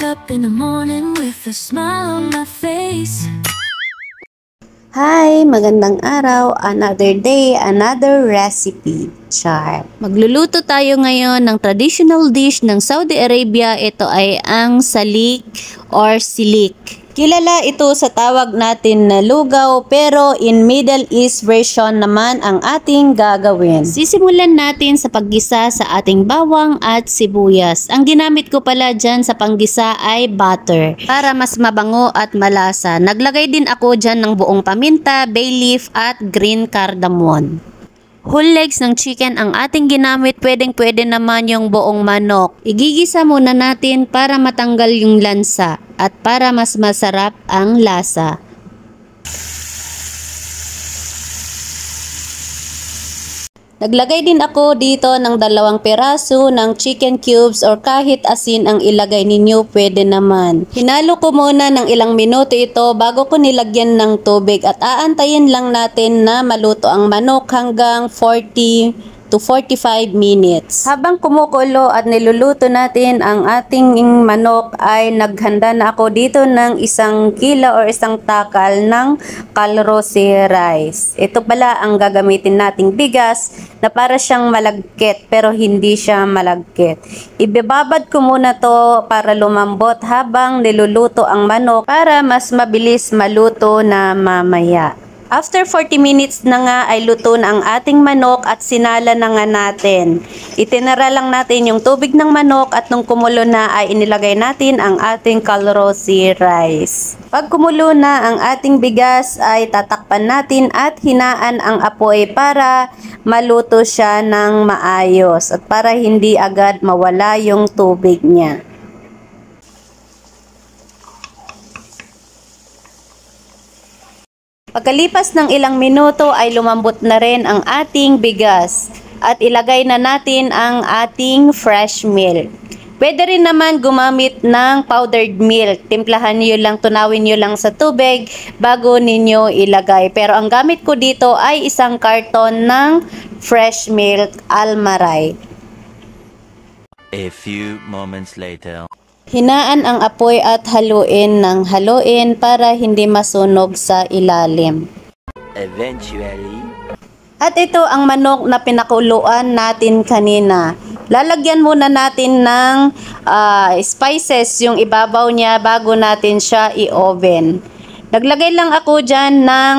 up in the morning with a smile on my face. Hi! Magandang araw! Another day, another recipe. Char! Magluluto tayo ngayon ng traditional dish ng Saudi Arabia. Ito ay ang salik or silik. Kilala ito sa tawag natin na lugaw, pero in Middle East version naman ang ating gagawin. Sisimulan natin sa paggisa sa ating bawang at sibuyas. Ang ginamit ko pala dyan sa panggisa ay butter para mas mabango at malasa. Naglagay din ako dyan ng buong paminta, bay leaf at green cardamom. Whole legs ng chicken ang ating ginamit, pwedeng-pwede naman yung buong manok. Igigisa muna natin para matanggal yung lansa at para mas masarap ang lasa. Naglagay din ako dito ng 2 piraso ng chicken cubes or kahit asin ang ilagay ninyo, pwede naman. Hinalo ko muna ng ilang minuto ito bago ko nilagyan ng tubig at aantayin lang natin na maluto ang manok hanggang 40 to 45 minutes. Habang kumukulo at niluluto natin ang ating manok ay naghanda na ako dito ng 1 kilo or 1 takal ng kalrosi rice. Ito pala ang gagamitin nating bigas na para siyang malagkit pero hindi siya malagkit. Ibababad ko muna to para lumambot habang niluluto ang manok para mas mabilis maluto na mamaya. After 40 minutes na nga ay luto na ang ating manok at sinala na nga natin. Itinara lang natin yung tubig ng manok at nung kumulo na ay inilagay natin ang ating kalrosi rice. Pag kumulo na ang ating bigas ay tatakpan natin at hinaan ang apoy para maluto siya ng maayos at para hindi agad mawala yung tubig niya. Pagkalipas ng ilang minuto ay lumambot na rin ang ating bigas at ilagay na natin ang ating fresh milk. Pwede rin naman gumamit ng powdered milk. Timplahan nyo lang, tunawin nyo lang sa tubig bago ninyo ilagay. Pero ang gamit ko dito ay 1 karton ng fresh milk Almaray. A few moments later. Hinaan ang apoy at haluin ng haluin para hindi masunog sa ilalim. Eventually. At ito ang manok na pinakuluan natin kanina. Lalagyan muna natin ng spices yung ibabaw niya bago natin siya i-oven. Naglagay lang ako dyan ng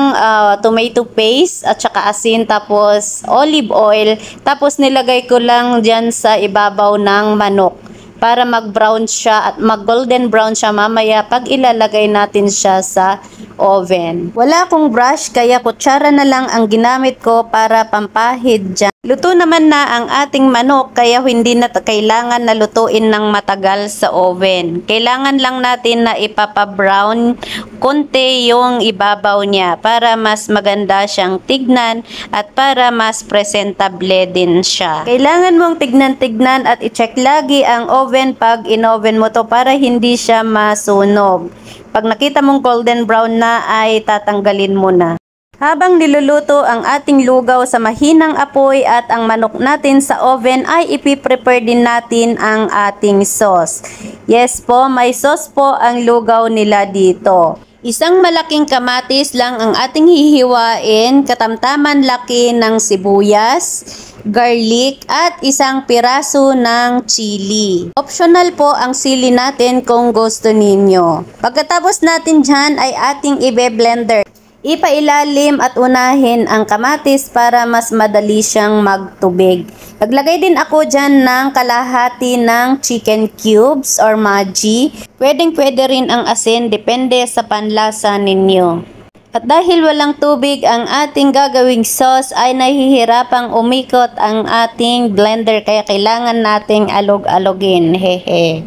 tomato paste at saka asin tapos olive oil. Tapos nilagay ko lang dyan sa ibabaw ng manok para mag-brown siya at mag-golden brown siya mamaya pag ilalagay natin siya sa oven. Wala akong brush kaya kutsara na lang ang ginamit ko para pampahid dyan. Luto naman na ang ating manok kaya hindi na kailangan na lutuin ng matagal sa oven. Kailangan lang natin na ipapa-brown konti yung ibabaw niya para mas maganda siyang tignan at para mas presentable din siya. Kailangan mong tignan-tignan at i-check lagi ang oven pag in-oven mo to para hindi siya masunog. Pag nakita mong golden brown na ay tatanggalin mo na. Habang niluluto ang ating lugaw sa mahinang apoy at ang manok natin sa oven ay ipiprepare din natin ang ating sauce. Yes po, may sauce po ang lugaw nila dito. 1 malaking kamatis lang ang ating hihiwain, katamtaman laki ng sibuyas, garlic at 1 piraso ng chili. Optional po ang sili natin kung gusto ninyo. Pagkatapos natin dyan ay ating ibe-blender. Ipailalim at unahin ang kamatis para mas madali siyang magtubig. Naglagay din ako dyan ng kalahati ng chicken cubes or Maggi. Pwedeng-pwede rin ang asin, depende sa panlasa ninyo. At dahil walang tubig ang ating gagawing sauce ay nahihirapang umikot ang ating blender kaya kailangan nating alog-alogin. Hehe.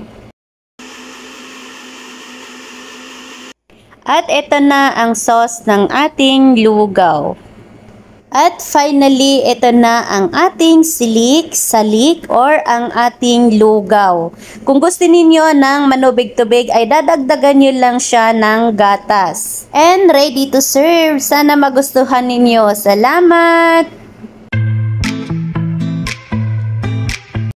At ito na ang sauce ng ating lugaw. At finally, ito na ang ating salik or ang ating lugaw. Kung gusto ninyo ng manubig-tubig ay dadagdagan nyo lang siya ng gatas. And ready to serve. Sana magustuhan ninyo. Salamat!